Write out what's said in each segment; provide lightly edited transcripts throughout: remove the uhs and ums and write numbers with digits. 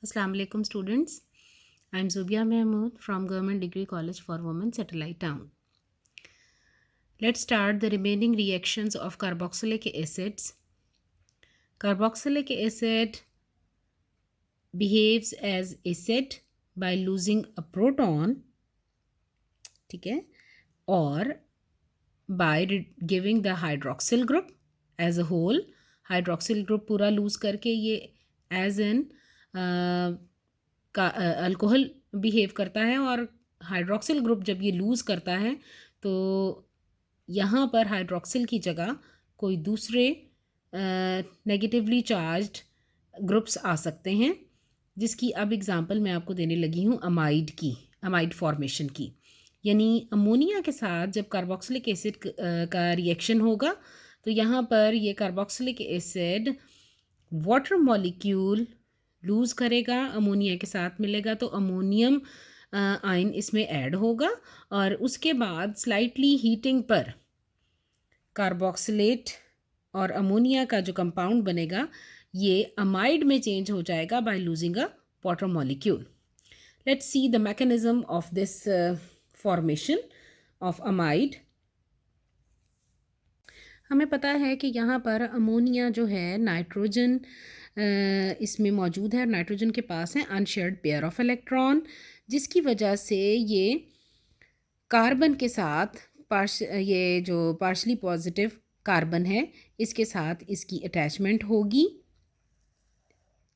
Assalamu alaikum students. I am Zubia Mahmood from Government Degree College for Women, Satellite Town. Let's start the remaining reactions of carboxylic acids. Carboxylic acid behaves as acid by losing a proton, ठीक है, or by giving the hydroxyl group as a whole. Hydroxyl group पूरा lose करके ये as in का alcohol behave करता है, और hydroxyl group जब ये लूज़ करता है तो यहाँ पर हाइड्रोक्सिल की जगह कोई दूसरे नेगेटिवली चार्ज्ड ग्रुप्स आ सकते हैं, जिसकी अब एग्जांपल मैं आपको देने लगी हूँ अमाइड फॉर्मेशन की। यानी अमोनिया के साथ जब कार्बोक्सिलिक एसिड का रिएक्शन होगा तो यहाँ पर ये carboxylic acid water molecule loose करेगा, अमोनिया के साथ मिलेगा तो अमोनियम आयन इसमें ऐड होगा, और उसके बाद स्लाइटली हीटिंग पर कार्बोक्सिलेट और अमोनिया का जो कंपाउंड बनेगा ये अमाइड में चेंज हो जाएगा by losing a water molecule. Let's see the mechanism of this formation of amide. हमें पता है कि यहाँ पर अमोनिया जो है नाइट्रोजन इसमें मौजूद है, और नाइट्रोजन के पास है अनशेयर्ड पेयर ऑफ इलेक्ट्रॉन, जिसकी वजह से ये कार्बन के साथ ये जो पार्शली पॉजिटिव कार्बन है इसके साथ इसकी अटैचमेंट होगी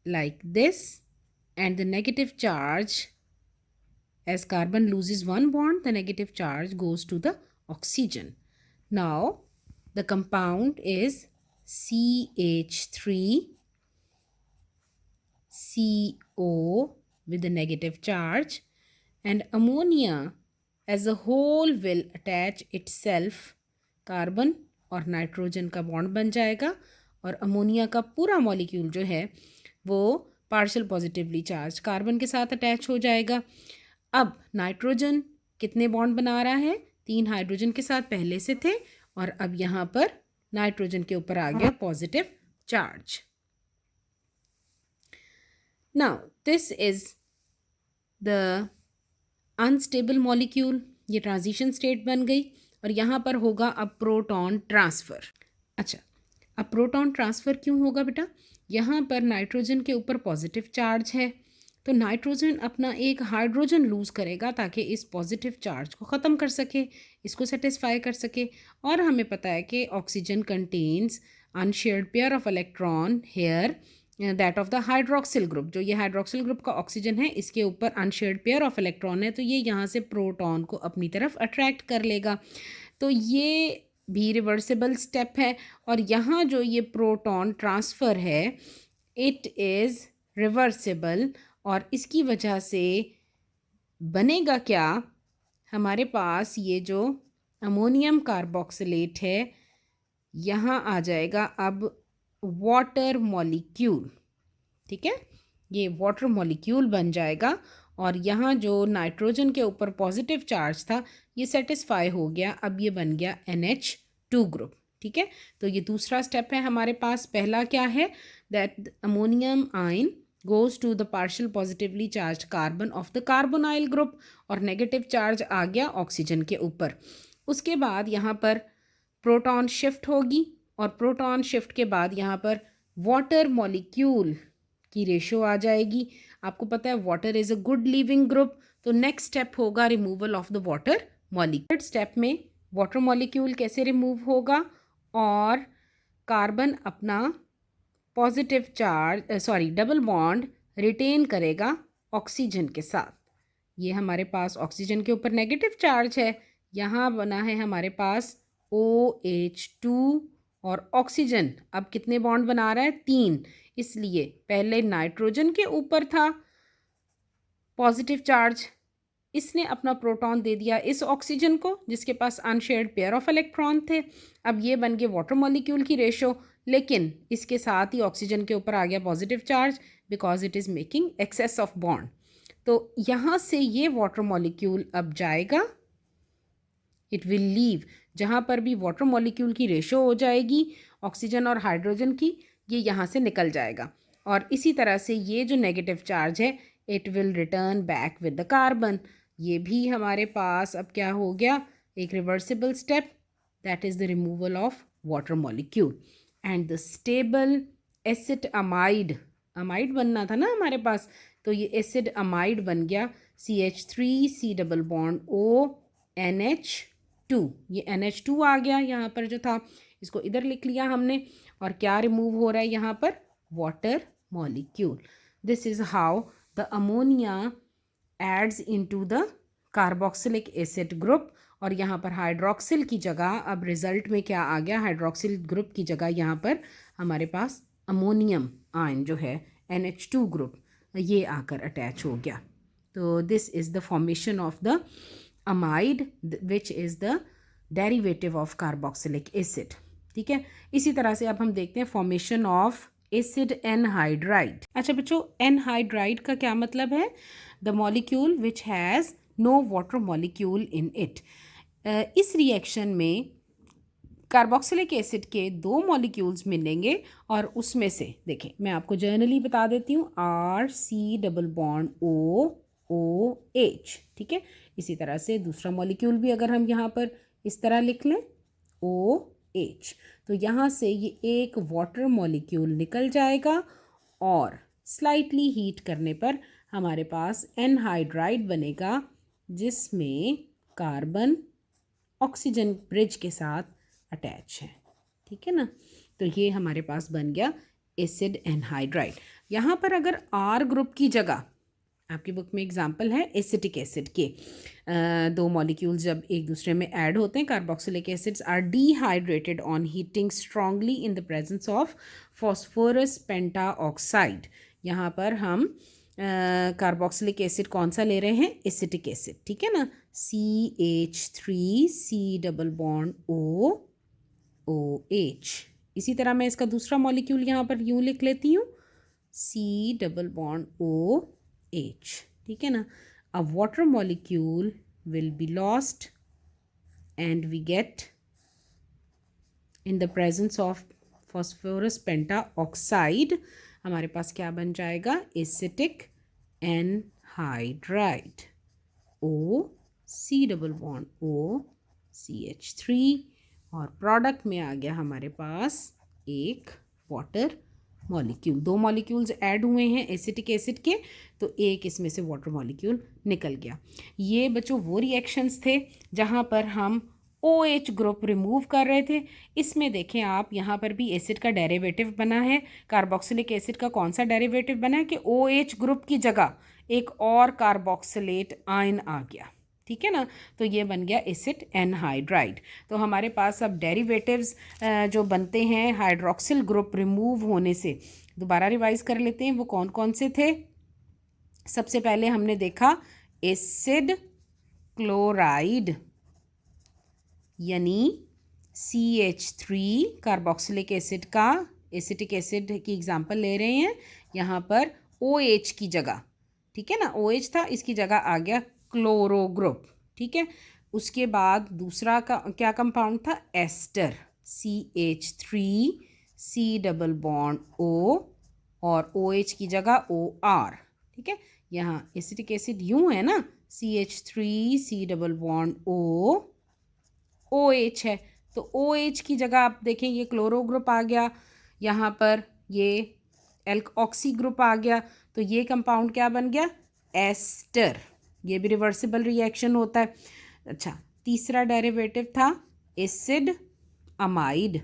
like this, and the negative charge as carbon loses one bond, the negative charge goes to the oxygen. Now the compound is CH3CO with the negative charge, and ammonia as a whole will attach itself, carbon और nitrogen का bond बन जाएगा, और ammonia का पूरा molecule जो है वो पार्शियल पॉजिटिवली चार्ज कार्बन के साथ अटैच हो जाएगा। अब नाइट्रोजन कितने बॉन्ड बना रहा है? 3 हाइड्रोजन के साथ पहले से थे, और अब यहाँ पर नाइट्रोजन के ऊपर आ गया positive charge. Now this is the unstable molecule, ये ट्रांजिशन स्टेट बन गई, और यहाँ पर होगा अब प्रोटॉन ट्रांसफ़र। अच्छा, अब प्रोटॉन ट्रांसफ़र क्यों होगा बेटा? यहाँ पर नाइट्रोजन के ऊपर पॉजिटिव चार्ज है, तो नाइट्रोजन अपना एक हाइड्रोजन लूज़ करेगा ताकि इस पॉजिटिव चार्ज को ख़त्म कर सके, इसको सेटिस्फाई कर सके। और हमें पता है कि oxygen contains unshared pair of electron here that of the hydroxyl group. जो ये हाइड्रोक्सिल ग्रुप का ऑक्सीजन है इसके ऊपर अनशेयर्ड पेयर ऑफ इलेक्ट्रॉन है, तो ये यहाँ से प्रोटॉन को अपनी तरफ अट्रैक्ट कर लेगा। तो ये भी रिवर्सिबल स्टेप है, और यहाँ जो ये प्रोटॉन ट्रांसफ़र है इट इज़ रिवर्सिबल, और इसकी वजह से बनेगा क्या? हमारे पास ये जो अमोनियम कार्बोक्सिलेट है यहाँ आ जाएगा अब वाटर मॉलिक्यूल, ठीक है, ये वाटर मॉलिक्यूल बन जाएगा, और यहाँ जो नाइट्रोजन के ऊपर पॉजिटिव चार्ज था ये सेटिस्फाई हो गया, अब ये बन गया NH2 ग्रुप, ठीक है। तो ये दूसरा स्टेप है हमारे पास। पहला क्या है? That ammonium ion goes to the partial positively charged carbon of the carbonyl group, और नेगेटिव चार्ज आ गया ऑक्सीजन के ऊपर। उसके बाद यहाँ पर प्रोटॉन शिफ्ट होगी, और प्रोटॉन शिफ्ट के बाद यहाँ पर वाटर मॉलिक्यूल की रेशो आ जाएगी। आपको पता है water is a good leaving group, तो नेक्स्ट स्टेप होगा removal of the water molecule. Step में वाटर मॉलिक्यूल कैसे रिमूव होगा, और कार्बन अपना positive charge double bond retain करेगा ऑक्सीजन के साथ। ये हमारे पास ऑक्सीजन के ऊपर नेगेटिव चार्ज है, यहाँ बना है हमारे पास OH2, और ऑक्सीजन अब कितने बॉन्ड बना रहा है? 3। इसलिए पहले नाइट्रोजन के ऊपर था पॉजिटिव चार्ज, इसने अपना प्रोटॉन दे दिया इस ऑक्सीजन को जिसके पास अनशेयर्ड पेयर ऑफ इलेक्ट्रॉन थे। अब ये बन गए वाटर मॉलिक्यूल की रेशो, लेकिन इसके साथ ही ऑक्सीजन के ऊपर आ गया positive charge because it is making excess of bond. तो यहाँ से ये वाटर मॉलिक्यूल अब जाएगा, इट विल लीव, जहाँ पर भी वाटर मॉलिक्यूल की रेशो हो जाएगी ऑक्सीजन और हाइड्रोजन की, ये यहाँ से निकल जाएगा। और इसी तरह से ये जो नेगेटिव चार्ज है it will return back with the carbon. ये भी हमारे पास अब क्या हो गया, एक reversible step, that is the removal of water molecule. And the stable acid amide, amide बनना था ना हमारे पास, तो ये एसिड अमाइड बन गया CH3 C double bond O NH2। ये NH2 आ गया यहाँ पर जो था, इसको इधर लिख लिया हमने। और क्या रिमूव हो रहा है यहाँ पर, water molecule. This is how the ammonia adds into the carboxylic acid group. और यहाँ पर हाइड्रोक्सिल की जगह अब रिजल्ट में क्या आ गया, हाइड्रोक्सिल ग्रुप की जगह यहाँ पर हमारे पास अमोनियम आयन जो है NH2 ग्रुप, ये आकर अटैच हो गया। तो this is the formation of the amide which is the derivative of carboxylic acid. ठीक है, इसी तरह से अब हम देखते हैं फॉर्मेशन ऑफ एसिड एनहाइड्राइड। अच्छा बच्चों, एनहाइड्राइड का क्या मतलब है, the molecule which has no water molecule in it. इस रिएक्शन में कार्बोक्सिलिक एसिड के दो मॉलिक्यूल्स मिलेंगे और उसमें से देखें, मैं आपको जर्नली बता देती हूँ, RC डबल बॉन्ड OOH। ठीक है, इसी तरह से दूसरा मॉलिक्यूल भी अगर हम यहाँ पर इस तरह लिख लें OH, तो यहाँ से ये एक वाटर मॉलिक्यूल निकल जाएगा और स्लाइटली हीट करने पर हमारे पास एनहाइड्राइड बनेगा जिसमें कार्बन ऑक्सीजन ब्रिज के साथ अटैच है। ठीक है ना, तो ये हमारे पास बन गया एसिड एनहाइड्राइड। यहाँ पर अगर R ग्रुप की जगह, आपकी बुक में एग्जांपल है एसिटिक एसिड के, दो मॉलिक्यूल्स जब एक दूसरे में ऐड होते हैं, carboxylic acids are dehydrated on heating strongly in the presence of phosphorus pentaoxide. यहाँ पर हम कार्बोक्सिलिक एसिड कौन सा ले रहे हैं, एसिटिक एसिड। ठीक है ना, CH3C डबल बॉन्ड OH। इसी तरह मैं इसका दूसरा मॉलिक्यूल यहाँ पर यूँ लिख लेती हूँ, C डबल बॉन्ड OH। ठीक है ना, a water molecule will be lost and we get in the presence of phosphorus pentaoxide, हमारे पास क्या बन जाएगा, acetic anhydride OC double bond OCH3। और प्रोडक्ट में आ गया हमारे पास एक वाटर मॉलिक्यूल। दो मॉलिक्यूल्स ऐड हुए हैं एसिटिक एसिड के, तो एक इसमें से वाटर मॉलिक्यूल निकल गया। ये बच्चों वो रिएक्शंस थे जहाँ पर हम OH ग्रुप रिमूव कर रहे थे। इसमें देखें आप, यहाँ पर भी एसिड का डेरिवेटिव बना है। कार्बोक्सिलिक एसिड का कौन सा डेरिवेटिव बना है कि OH ग्रुप की जगह एक और कार्बोक्सिलेट आयन आ गया। ठीक है ना, तो ये बन गया एसिड एनहाइड्राइड। तो हमारे पास अब डेरिवेटिव्स जो बनते हैं हाइड्रोक्सिल ग्रुप रिमूव होने से, दोबारा रिवाइज कर लेते हैं, वो कौन कौन से थे। सबसे पहले हमने देखा एसिड क्लोराइड, यानी CH3 कार्बोक्सिलिक एसिड का, एसिटिक एसिड की एग्जांपल ले रहे हैं यहाँ पर OH की जगह। ठीक है ना, OH था, इसकी जगह आ गया क्लोरो ग्रुप। ठीक है, उसके बाद दूसरा का क्या कंपाउंड था, ester, CH3C double bond O और OH की जगह OR। ठीक है, यहाँ एसिटिक एसिड यूँ है ना, CH3C डबल बॉन्ड OH है, तो OH की जगह आप देखें ये क्लोरो ग्रुप आ गया, यहाँ पर ये एल्कऑक्सी ग्रुप आ गया, तो ये कंपाउंड क्या बन गया, एस्टर। ये भी रिवर्सिबल रिएक्शन होता है। अच्छा, तीसरा डेरिवेटिव था एसिड अमाइड।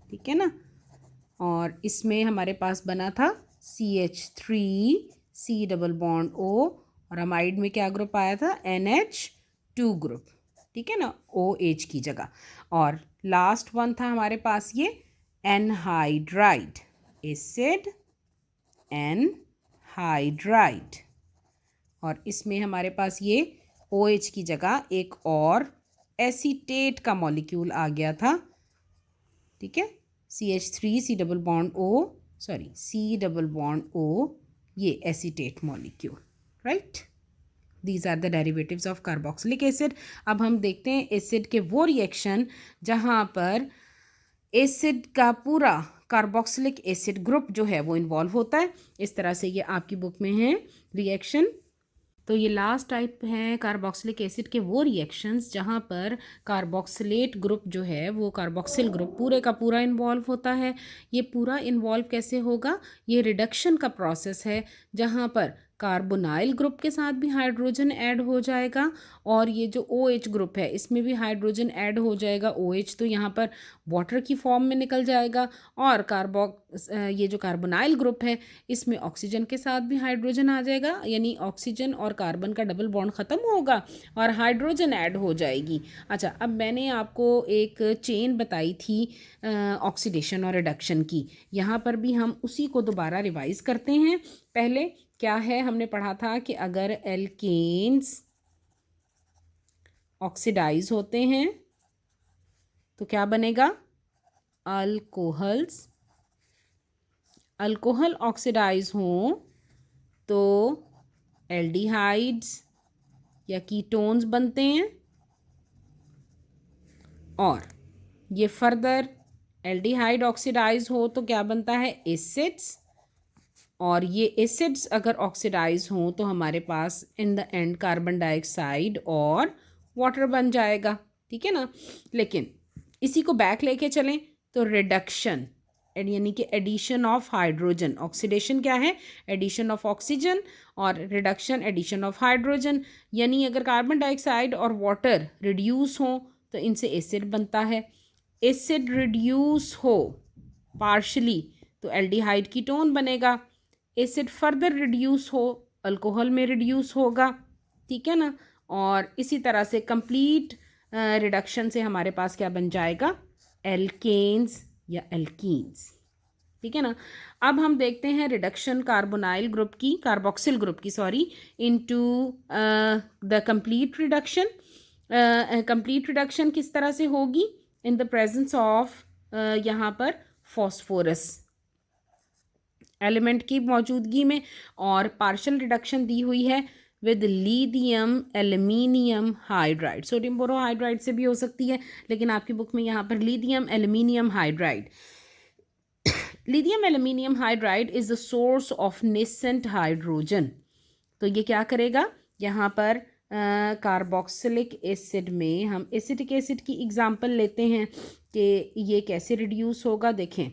ठीक है ना, और इसमें हमारे पास बना था CH3C डबल बॉन्ड O और अमाइड में क्या ग्रुप आया था, NH2 ग्रुप। ठीक है ना, OH की जगह। और लास्ट वन था हमारे पास ये एनहाइड्राइड, एसिड एनहाइड्राइड, और इसमें हमारे पास ये OH की जगह एक और एसीटेट का मॉलिक्यूल आ गया था। ठीक है, CH3C double bond C double bond O, ये acetate molecule, right. These are the derivatives of carboxylic acid. अब हम देखते हैं एसिड के वो रिएक्शन जहाँ पर एसिड का पूरा कार्बोक्सिलिक एसिड ग्रुप जो है वो इन्वॉल्व होता है। इस तरह से ये आपकी बुक में है रिएक्शन। तो ये लास्ट टाइप है कार्बोक्सिलिक एसिड के वो रिएक्शंस जहाँ पर कार्बोक्सिलेट ग्रुप जो है वो कार्बोक्सिल ग्रुप पूरे का पूरा इन्वॉल्व होता है। ये पूरा इन्वॉल्व कैसे होगा? ये रिडक्शन का प्रोसेस है जहाँ पर कार्बोनाइल ग्रुप के साथ भी हाइड्रोजन ऐड हो जाएगा और ये जो OH ग्रुप है इसमें भी हाइड्रोजन ऐड हो जाएगा। OH तो यहाँ पर वाटर की फॉर्म में निकल जाएगा और ये जो कार्बोनाइल ग्रुप है इसमें ऑक्सीजन के साथ भी हाइड्रोजन आ जाएगा, यानी ऑक्सीजन और कार्बन का डबल बॉन्ड ख़त्म होगा और हाइड्रोजन ऐड हो जाएगी। अच्छा, अब मैंने आपको एक चेन बताई थी ऑक्सीडेशन और रिडक्शन की, यहाँ पर भी हम उसी को दोबारा रिवाइज करते हैं। पहले क्या है, हमने पढ़ा था कि अगर एल्केन्स ऑक्सीडाइज होते हैं तो क्या बनेगा? अल्कोहल्स। अल्कोहल ऑक्सीडाइज हों तो एल्डिहाइड्स या कीटोन्स बनते हैं और ये फर्दर एल्डिहाइड ऑक्सीडाइज हो तो क्या बनता है? एसिड्स। और ये एसिड्स अगर ऑक्सीडाइज हों तो हमारे पास in the end carbon dioxide और वाटर बन जाएगा। ठीक है ना? लेकिन इसी को बैक लेके चलें तो रिडक्शन यानी कि एडिशन ऑफ हाइड्रोजन। ऑक्सीडेशन क्या है? एडिशन ऑफ ऑक्सीजन और रिडक्शन एडिशन ऑफ हाइड्रोजन। यानी अगर कार्बन डाइऑक्साइड और वाटर रिड्यूस हो तो इनसे एसिड बनता है। एसिड रिड्यूस हो पार्शली तो एल्डिहाइड कीटोन बनेगा। एसिड फर्दर रिड्यूस हो अल्कोहल में रिड्यूस होगा। ठीक है ना? और इसी तरह से कंप्लीट रिडक्शन से हमारे पास क्या बन जाएगा? एल्केन्स या एल्कीन्स। ठीक है ना? अब हम देखते हैं रिडक्शन कार्बोनाइल ग्रुप की, कार्बोक्सिल ग्रुप की sorry, into the complete reduction. Complete reduction किस तरह से होगी? इन द प्रेजेंस ऑफ यहाँ पर फॉस्फोरस एलिमेंट की मौजूदगी में, और पार्शियल रिडक्शन दी हुई है with lithium aluminium hydride. Sodium borohydride से भी हो सकती है, लेकिन आपकी बुक में यहाँ पर lithium aluminium hydride. Lithium aluminium hydride is the source of nascent hydrogen. तो ये क्या करेगा? यहाँ पर कार्बोक्सिलिक एसिड में हम एसिटिक एसिड की एग्जांपल लेते हैं कि ये कैसे रिड्यूस होगा। देखें,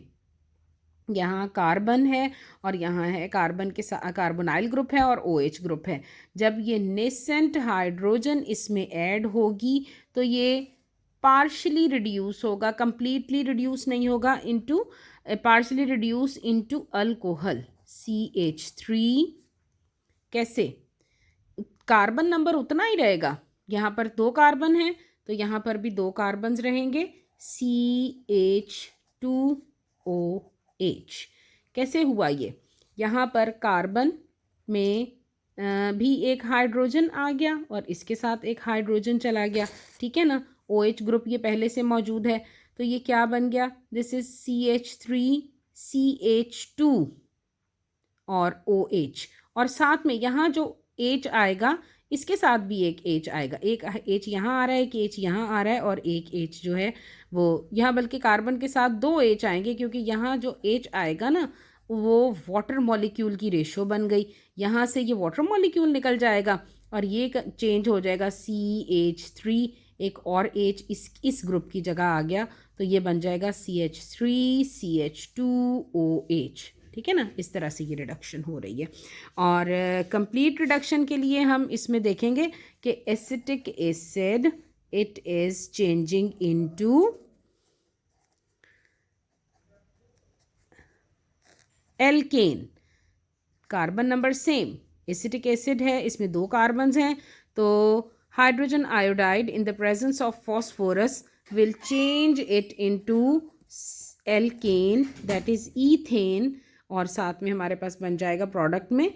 यहाँ कार्बन है और यहाँ है कार्बन के साथ कार्बोनाइल ग्रुप है और OH ग्रुप है। जब ये नेसेंट हाइड्रोजन इसमें ऐड होगी तो ये पार्शली रिड्यूस होगा, कंप्लीटली रिड्यूस नहीं होगा, into partially reduce into alcohol CH3। कैसे? कार्बन नंबर उतना ही रहेगा, यहाँ पर 2 कार्बन हैं तो यहाँ पर भी 2 कार्बन्स रहेंगे, CH2OH। कैसे हुआ ये? यहाँ पर कार्बन में भी एक हाइड्रोजन आ गया और इसके साथ एक हाइड्रोजन चला गया। ठीक है ना? OH ग्रुप ये पहले से मौजूद है तो ये क्या बन गया? दिस इज CH3CH2 और OH, और साथ में यहाँ जो H आएगा इसके साथ भी एक H आएगा। एक H यहाँ आ रहा है, एक H यहाँ आ रहा है और एक H जो है वो यहाँ, बल्कि कार्बन के साथ 2 H आएंगे क्योंकि यहाँ जो H आएगा ना वो वाटर मॉलिक्यूल की रेशो बन गई। यहाँ से ये वाटर मॉलिक्यूल निकल जाएगा और ये चेंज हो जाएगा CH3, एक और H इस ग्रुप की जगह आ गया तो ये बन जाएगा CH3CH2OH। ठीक है ना? इस तरह से ये रिडक्शन हो रही है। और कंप्लीट रिडक्शन के लिए हम इसमें देखेंगे कि acetic acid it is changing into alkane. Carbon number same, acetic acid है, इसमें 2 कार्बन्स हैं तो hydrogen iodide in the presence of phosphorus will change it into alkane, that is ethane, और साथ में हमारे पास बन जाएगा प्रोडक्ट में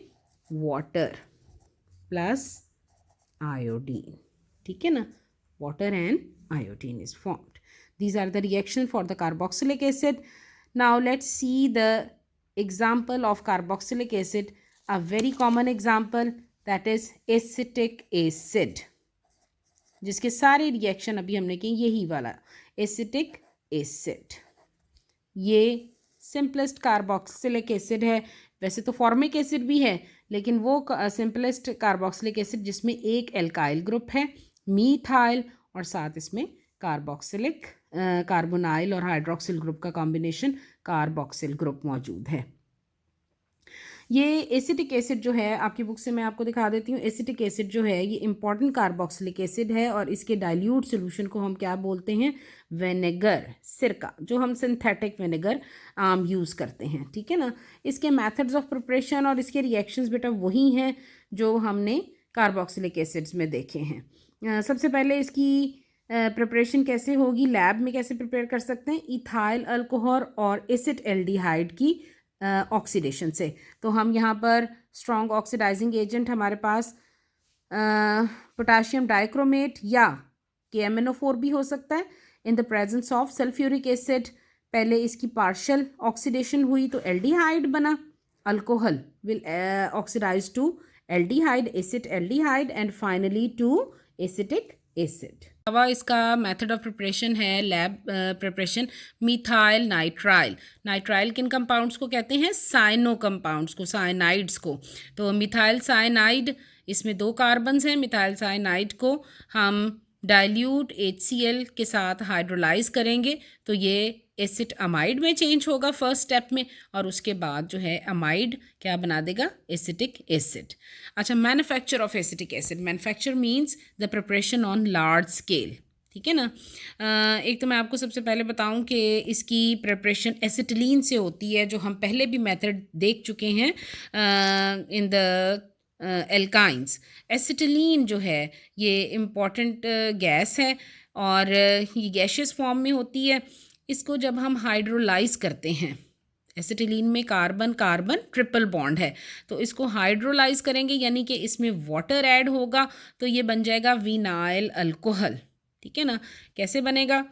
वाटर प्लस आयोडीन। ठीक है ना? Water and iodine is formed. These are the reaction for the carboxylic acid. Now let's see the example of carboxylic acid, a very common example, that is acetic acid, जिसके सारे reaction अभी हमने किए, यही वाला एसिटिक एसिड। ये simplest carboxylic acid है। वैसे तो फॉर्मिक एसिड भी है, लेकिन वो सिंपलेस्ट कार्बोक्सिलिक एसिड जिसमें एक एल्काइल ग्रुप है मीथाइल और साथ इसमें कार्बोक्सिलिक कार्बोनाइल और हाइड्रोक्सिल ग्रुप का कॉम्बिनेशन कार्बोक्सिल ग्रुप मौजूद है। ये एसिटिक एसिड जो है आपकी बुक से मैं आपको दिखा देती हूँ। एसिटिक एसिड जो है ये इंपॉर्टेंट कार्बोक्सिलिक एसिड है और इसके डाइल्यूट सोल्यूशन को हम क्या बोलते हैं? विनेगर, सिरका, जो हम सिंथेटिक विनेगर आम यूज़ करते हैं, ठीक है ना। इसके मेथड्स ऑफ प्रिपरेशन और इसके रिएक्शंस बेटा वही हैं जो हमने कार्बोक्सिलिक एसिड्स में देखे हैं। सबसे पहले इसकी प्रिपरेशन कैसे होगी, लैब में कैसे प्रिपेयर कर सकते हैं? इथाइल अल्कोहल और एसिड एल्डिहाइड की ऑक्सीडेशन से। तो हम यहाँ पर स्ट्रॉन्ग ऑक्सीडाइजिंग एजेंट हमारे पास पोटाशियम डाइक्रोमेट या KMnO4 भी हो सकता है। In the presence of sulphuric acid पहले इसकी पार्शियल ऑक्सीडेशन हुई तो एल्डिहाइड बना, alcohol will oxidise to aldehyde, acid aldehyde and finally to acetic acid. अब इसका मेथड ऑफ प्रिपरेशन है lab preparation, methyl nitrile. Nitrile किन कंपाउंड्स को कहते हैं? साइनो कंपाउंड्स को, साइनाइड्स को। तो मिथाइल साइनाइड, इसमें 2 कार्बन्स हैं। मिथाइल साइनाइड को हम डाइल्यूट HCl के साथ हाइड्रोलाइज करेंगे तो ये एसिड अमाइड में चेंज होगा फर्स्ट स्टेप में, और उसके बाद जो है अमाइड क्या बना देगा? Acetic acid. अच्छा, manufacture of acetic acid. Manufacture means the preparation on large scale, ठीक है ना। एक तो मैं आपको सबसे पहले बताऊं कि इसकी प्रिपरेशन एसिटिलीन से होती है, जो हम पहले भी मेथड देख चुके हैं इन द एल्काइंस। एसिटिलीन जो है ये इम्पॉर्टेंट गैस है और ये गैशियस फॉर्म में होती है। इसको जब हम हाइड्रोलाइज करते हैं, एसिटिलीन में कार्बन कार्बन ट्रिपल बॉन्ड है, तो इसको हाइड्रोलाइज करेंगे यानी कि इसमें वाटर ऐड होगा तो ये बन जाएगा विनाइल अल्कोहल, ठीक है ना। कैसे बनेगा?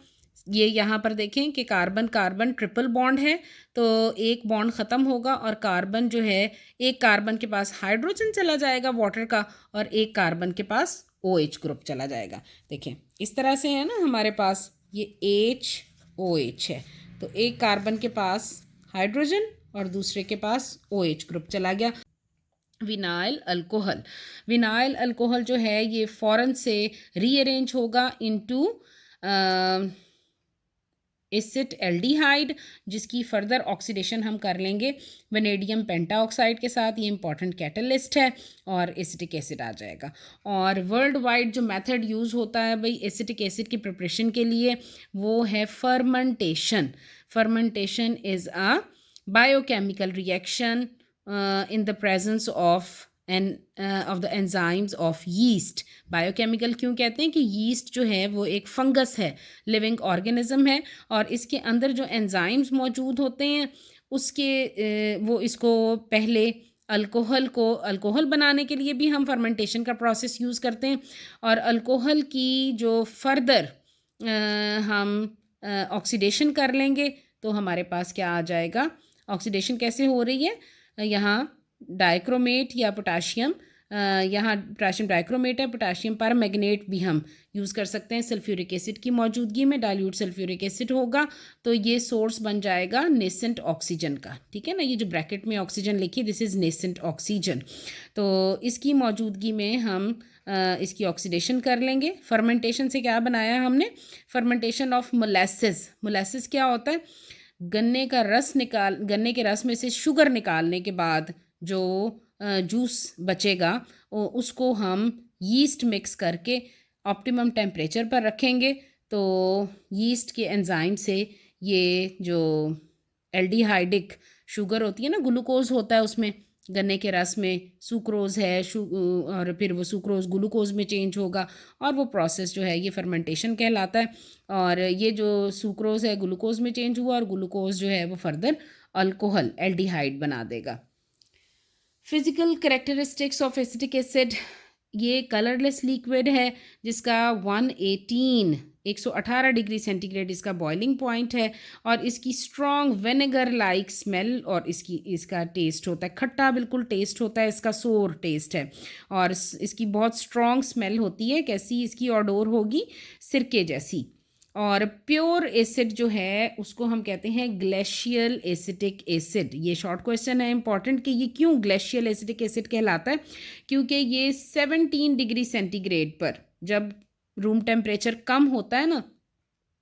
ये यहाँ पर देखें कि कार्बन कार्बन ट्रिपल बॉन्ड है तो एक बॉन्ड ख़त्म होगा और कार्बन जो है, एक कार्बन के पास हाइड्रोजन चला जाएगा वाटर का और एक कार्बन के पास OH ग्रुप चला जाएगा। देखें इस तरह से है ना, हमारे पास ये HOH है, तो एक कार्बन के पास हाइड्रोजन और दूसरे के पास OH ग्रुप चला गया। विनाइल अल्कोहल, विनाइल अल्कोहल जो है ये फ़ौरन से रीअरेंज होगा इनटू एसिड एल्डिहाइड, जिसकी फर्दर ऑक्सीडेशन हम कर लेंगे वेनेडियम पेंटाऑक्साइड के साथ। ये इंपॉर्टेंट कैटलिस्ट है और एसिटिक एसिड आ जाएगा। और वर्ल्ड वाइड जो मेथड यूज़ होता है भाई एसिटिक एसिड की प्रिपरेशन के लिए, वो है fermentation. Fermentation is a biochemical reaction in the presence of the enzymes of yeast। Biochemical क्यों कहते हैं? कि यीस्ट जो है वो एक फंगस है, लिविंग ऑर्गेनिज्म है, और इसके अंदर जो एंजाइम्स मौजूद होते हैं उसके वो इसको पहले अल्कोहल बनाने के लिए भी हम फर्मेंटेशन का प्रोसेस यूज़ करते हैं, और अल्कोहल की जो फर्दर हम ऑक्सीडेशन कर लेंगे तो हमारे पास क्या आ जाएगा? ऑक्सीडेशन कैसे हो रही है? यहाँ डाइक्रोमेट या पोटाशियम, यहाँ पोटाशियम डाइक्रोमेट है, पोटाशियम परमैंगनेट भी हम यूज़ कर सकते हैं सल्फ्यूरिक एसिड की मौजूदगी में। डाइल्यूट सल्फ्यूरिक एसिड होगा तो ये सोर्स बन जाएगा नेसेंट ऑक्सीजन का, ठीक है ना। ये जो ब्रैकेट में ऑक्सीजन लिखी, दिस इज़ नेसेंट ऑक्सीजन। तो इसकी मौजूदगी में हम इसकी ऑक्सीडेशन कर लेंगे। फर्मेंटेशन से क्या बनाया हमने? Fermentation of molasses. मोलेसिस क्या होता है? गन्ने के रस में से शुगर निकालने के बाद जो जूस बचेगा उसको हम यीस्ट मिक्स करके ऑप्टिमम टेम्परेचर पर रखेंगे तो यीस्ट के एंजाइम से ये जो एल्डिहाइडिक शुगर होती है ना, ग्लूकोज होता है उसमें, गन्ने के रस में सुक्रोज है और फिर वो सुक्रोज ग्लूकोज में चेंज होगा और वो प्रोसेस जो है ये फर्मेंटेशन कहलाता है। और ये जो सुक्रोज है ग्लूकोज में चेंज हुआ और ग्लूकोज जो है वो फर्दर अल्कोहल एल्डिहाइड बना देगा। Physical characteristics of acetic acid, ये कलरलेस लिक्विड है जिसका 118 डिग्री सेंटीग्रेड इसका बॉइलिंग पॉइंट है और इसकी स्ट्रॉन्ग विनेगर लाइक स्मेल और इसका टेस्ट होता है खट्टा, बिल्कुल टेस्ट होता है इसका, सोर टेस्ट है और इसकी बहुत स्ट्रॉन्ग स्मेल होती है। कैसी इसकी ऑडोर होगी? सिरके जैसी। और प्योर एसिड जो है उसको हम कहते हैं ग्लेशियल एसिटिक एसिड। ये शॉर्ट क्वेश्चन है इंपॉर्टेंट कि ये क्यों ग्लेशियल एसिटिक एसिड कहलाता है, क्योंकि ये 17 डिग्री सेंटीग्रेड पर जब रूम टेम्परेचर कम होता है ना,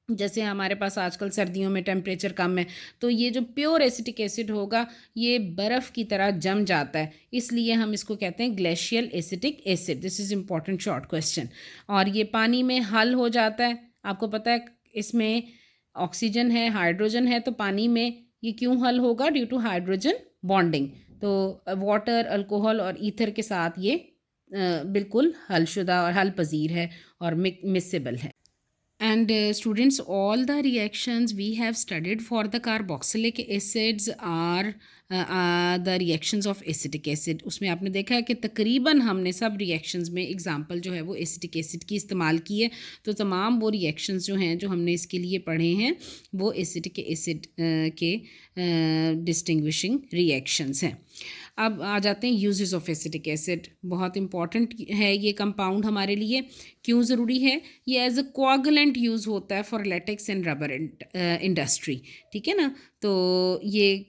जैसे हमारे पास आजकल सर्दियों में टेम्परेचर कम है, तो ये जो प्योर एसिटिक एसिड होगा ये बर्फ़ की तरह जम जाता है, इसलिए हम इसको कहते हैं glacial acetic acid. This is important short question. और ये पानी में हल हो जाता है, आपको पता है इसमें ऑक्सीजन है, हाइड्रोजन है, तो पानी में ये क्यों हल होगा? Due to hydrogen bonding. तो वाटर, अल्कोहल और ईथर के साथ ये बिल्कुल हलशुदा और हल पजीर है और मिक्सेबल है। And students, all the reactions we have studied for the carboxylic acids are the reactions of acetic acid। उसमें आपने देखा है कि तकरीबन हमने सब reactions में एग्जाम्पल जो है वो acetic acid की इस्तेमाल की है। तो तमाम वो reactions जो हैं जो हमने इसके लिए पढ़े हैं वो acetic acid के distinguishing reactions हैं। अब आ जाते हैं यूजेस ऑफ एसिटिक एसिड। बहुत इंपॉर्टेंट है ये कंपाउंड हमारे लिए। क्यों ज़रूरी है? ये एज अ कोआगुलेंट यूज़ होता है for latex and rubber industry, ठीक है ना। तो ये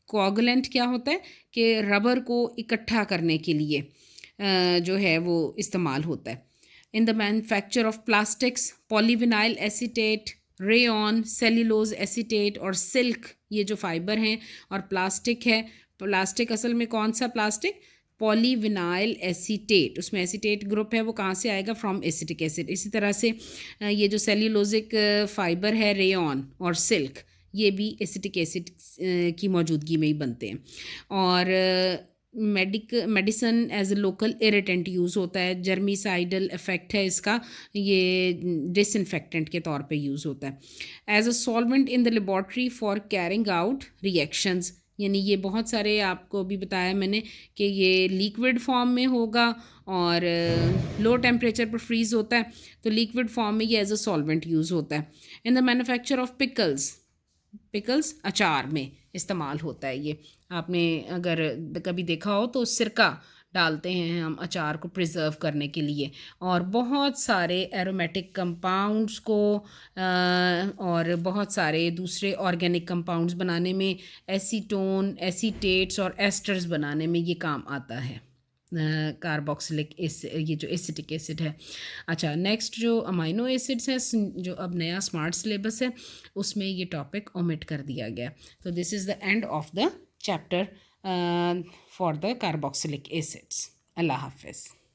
कोआगुलेंट क्या होता है कि रबर को इकट्ठा करने के लिए जो है वो इस्तेमाल होता है। In the manufacture of plastics, polyvinyl acetate, rayon, cellulose acetate और सिल्क, ये जो फाइबर हैं, और प्लास्टिक है। प्लास्टिक असल में कौन सा प्लास्टिक? पॉलीविनाइल एसीटेट, उसमें एसीटेट ग्रुप है, वो कहाँ से आएगा? From acetic acid. इसी तरह से ये जो सेल्यूलोजिक फाइबर है, रेयॉन और सिल्क, ये भी एसिटिक एसिड की मौजूदगी में ही बनते हैं। और medicine as a local irritant use होता है। जर्मीसाइडल इफ़ेक्ट है इसका, ये डिसइंफेक्टेंट के तौर पे यूज़ होता है। As a solvent in the laboratory for carrying out reactions, यानी ये बहुत सारे आपको भी बताया मैंने कि ये लिक्विड फॉर्म में होगा और लो टेम्परेचर पर फ्रीज़ होता है, तो लिक्विड फॉर्म में ये एज अ सॉल्वेंट यूज़ होता है। In the manufacture of pickles अचार में इस्तेमाल होता है ये। आपने अगर कभी देखा हो तो सिरका डालते हैं हम अचार को प्रिजर्व करने के लिए। और बहुत सारे एरोमेटिक कंपाउंड्स को और बहुत सारे दूसरे ऑर्गेनिक कंपाउंड्स बनाने में, एसीटोन, एसीटेट्स और एस्टर्स बनाने में ये काम आता है कार्बोक्सिलिक ये जो एसिटिक एसिड है। अच्छा, नेक्स्ट जो अमाइनो एसिड्स हैं, जो अब नया स्मार्ट सिलेबस है उसमें ये टॉपिक ओमिट कर दिया गया। तो this is the end of the chapter for the carboxylic acids. अल्लाह हाफिज़।